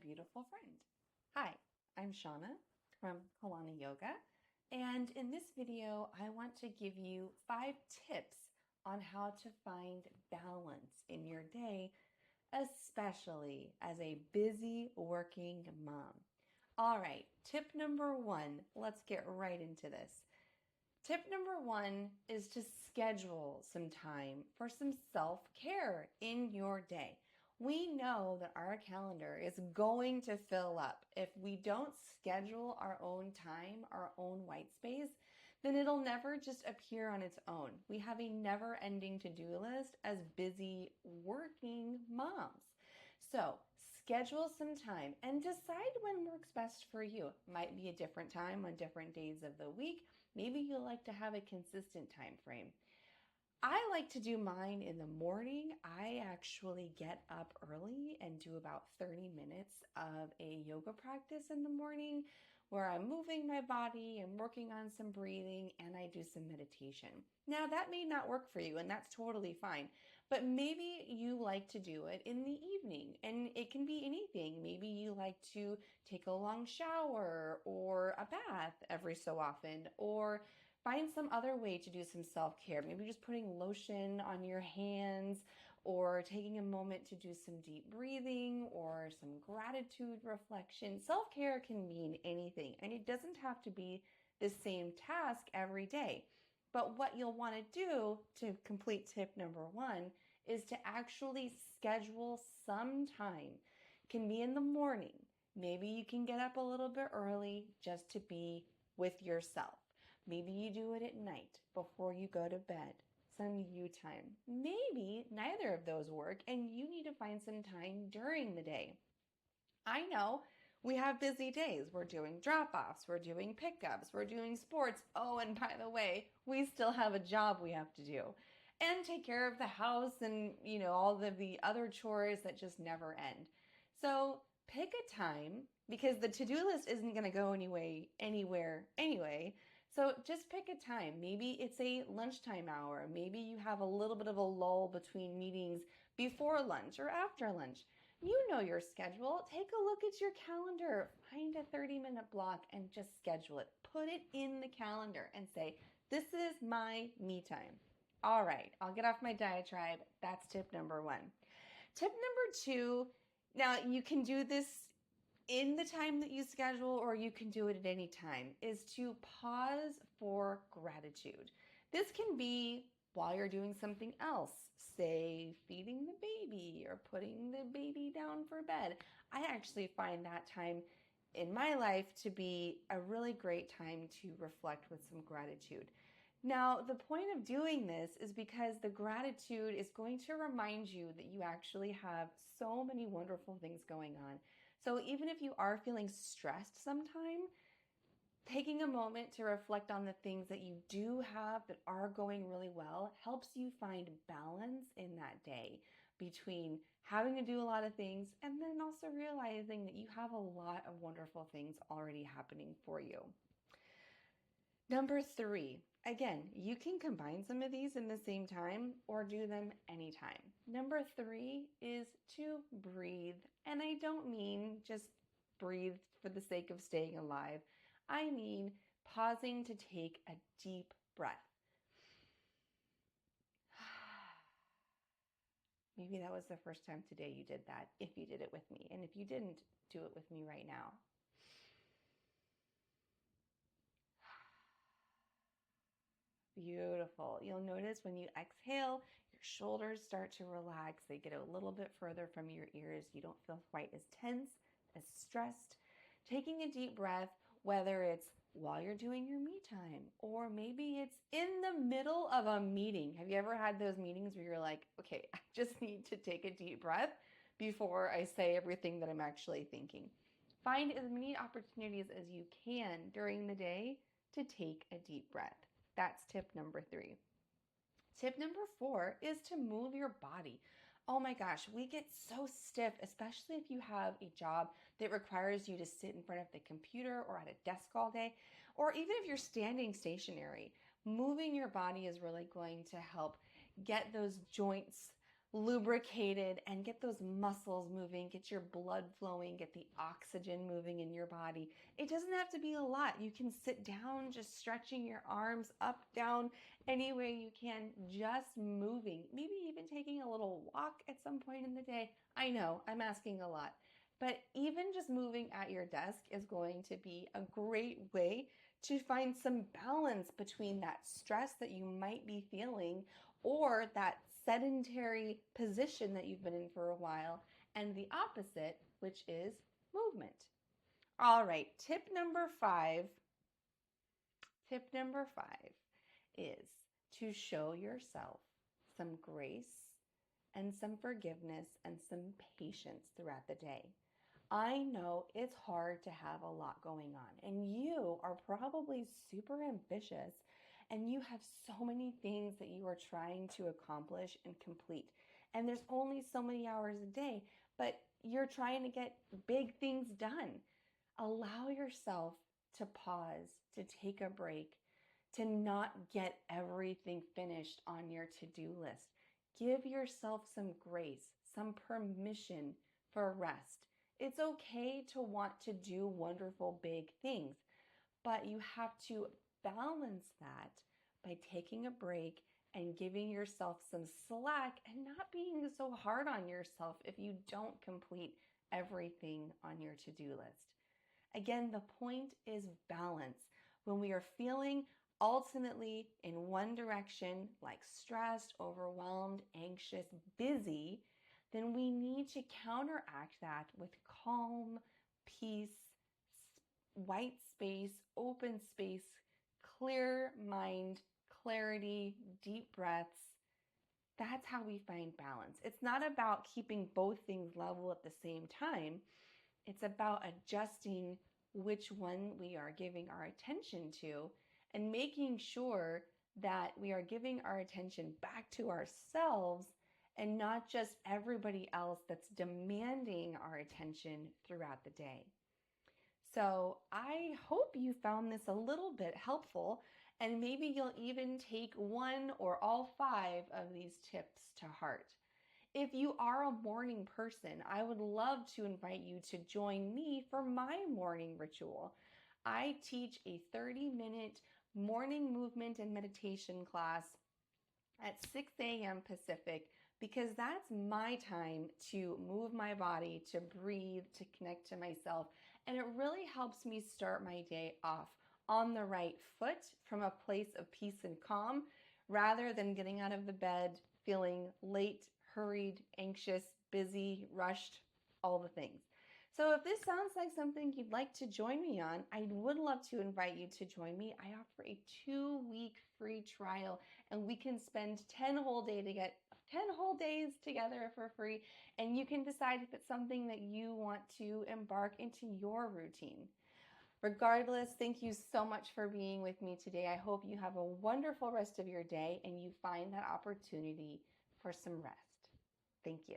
beautiful friend. Hi, I'm Shauna from Kalana Yoga, and in this video, I want to give you 5 tips on how to find balance in your day, especially as a busy working mom. All right, tip number 1, let's get right into this. Tip number 1 is to schedule some time for some self-care in your day. We know that our calendar is going to fill up. If we don't schedule our own time, our own white space, then it'll never just appear on its own. We have a never-ending to-do list as busy working moms. So schedule some time and decide when works best for you. Might be a different time on different days of the week. Maybe you like to have a consistent time frame. I like to do mine in the morning. I actually get up early and do about 30 minutes of a yoga practice in the morning where I'm moving my body and working on some breathing, and I do some meditation. Now, that may not work for you, and that's totally fine, but maybe you like to do it in the evening, and it can be anything. Maybe you like to take a long shower or a bath every so often, or find some other way to do some self-care. Maybe just putting lotion on your hands or taking a moment to do some deep breathing or some gratitude reflection. Self-care can mean anything, and it doesn't have to be the same task every day. But what you'll want to do to complete tip number 1 is to actually schedule some time. It can be in the morning. Maybe you can get up a little bit early just to be with yourself. Maybe you do it at night before you go to bed, some you time. Maybe neither of those work and you need to find some time during the day. I know we have busy days. We're doing drop-offs, we're doing pickups, we're doing sports. Oh, and by the way, we still have a job we have to do and take care of the house and, all of the other chores that just never end. So pick a time because the to-do list isn't going to go anywhere anyway. So just pick a time. Maybe it's a lunchtime hour. Maybe you have a little bit of a lull between meetings before lunch or after lunch. You know your schedule. Take a look at your calendar. Find a 30-minute block and just schedule it. Put it in the calendar and say, this is my me time. All right, I'll get off my diatribe. That's tip number 1. Tip number 2, now you can do this in the time that you schedule, or you can do it at any time, is to pause for gratitude. This can be while you're doing something else, say feeding the baby or putting the baby down for bed. I actually find that time in my life to be a really great time to reflect with some gratitude. Now, the point of doing this is because the gratitude is going to remind you that you actually have so many wonderful things going on. So even if you are feeling stressed sometime, taking a moment to reflect on the things that you do have that are going really well helps you find balance in that day between having to do a lot of things and then also realizing that you have a lot of wonderful things already happening for you. Number 3, again, you can combine some of these in the same time or do them anytime. Number 3 is to breathe. And I don't mean just breathe for the sake of staying alive. I mean pausing to take a deep breath. Maybe that was the first time today you did that, if you did it with me. And if you didn't, do it with me right now. Beautiful. You'll notice when you exhale, your shoulders start to relax. They get a little bit further from your ears. You don't feel quite as tense, as stressed. Taking a deep breath, whether it's while you're doing your me time, or maybe it's in the middle of a meeting. Have you ever had those meetings where you're like, okay, I just need to take a deep breath before I say everything that I'm actually thinking? Find as many opportunities as you can during the day to take a deep breath. That's tip number 3. Tip number 4 is to move your body. Oh my gosh, we get so stiff, especially if you have a job that requires you to sit in front of the computer or at a desk all day, or even if you're standing stationary. Moving your body is really going to help get those joints lubricated and get those muscles moving, get your blood flowing, get the oxygen moving in your body. It doesn't have to be a lot. You can sit down, just stretching your arms up, down, any way you can, just moving, maybe even taking a little walk at some point in the day. I know I'm asking a lot, but even just moving at your desk is going to be a great way to find some balance between that stress that you might be feeling or that sedentary position that you've been in for a while, and the opposite, which is movement. All right, tip number five is to show yourself some grace and some forgiveness and some patience throughout the day. I know it's hard to have a lot going on, and you are probably super ambitious and you have so many things that you are trying to accomplish and complete. And there's only so many hours a day, but you're trying to get big things done. Allow yourself to pause, to take a break, to not get everything finished on your to-do list. Give yourself some grace, some permission for rest. It's okay to want to do wonderful big things, but you have to balance that by taking a break and giving yourself some slack and not being so hard on yourself if you don't complete everything on your to-do list. Again, the point is balance. When we are feeling ultimately in one direction, like stressed, overwhelmed, anxious, busy, then we need to counteract that with calm, peace, white space, open space, clear mind, clarity, deep breaths. That's how we find balance. It's not about keeping both things level at the same time. It's about adjusting which one we are giving our attention to and making sure that we are giving our attention back to ourselves and not just everybody else that's demanding our attention throughout the day. So I hope you found this a little bit helpful, and maybe you'll even take one or all 5 of these tips to heart. If you are a morning person, I would love to invite you to join me for my morning ritual. I teach a 30-minute morning movement and meditation class at 6 a.m. Pacific because that's my time to move my body, to breathe, to connect to myself. And it really helps me start my day off on the right foot from a place of peace and calm rather than getting out of the bed feeling late, hurried, anxious, busy, rushed, all the things. So if this sounds like something you'd like to join me on, I would love to invite you to join me. I offer a 2-week free trial, and we can spend 10 whole days together for free, and you can decide if it's something that you want to embark into your routine. Regardless, thank you so much for being with me today. I hope you have a wonderful rest of your day and you find that opportunity for some rest. Thank you.